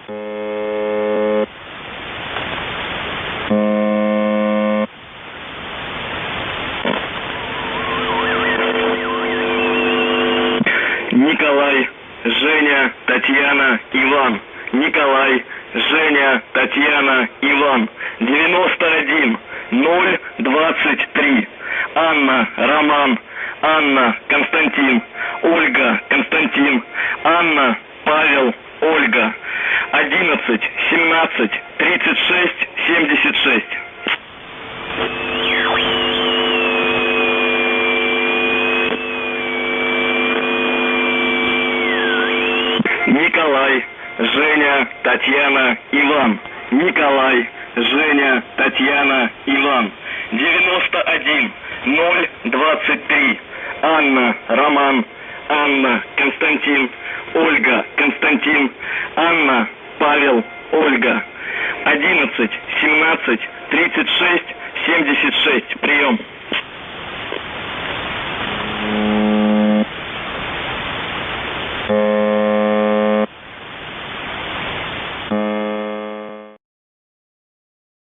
Николай, Женя, Татьяна, Иван. Николай, Женя, Татьяна, Иван. 91 023. Анна, Роман. Анна, Константин. Ольга, Константин. Анна, Павел, Ольга. 11 17 36 76. Николай, Женя, Татьяна, Иван. Николай, Женя, Татьяна, Иван. 91 023. Анна, Роман. Анна, Константин. Ольга, Константин. Анна, Павел, Ольга. 11 17 36 76. Прием.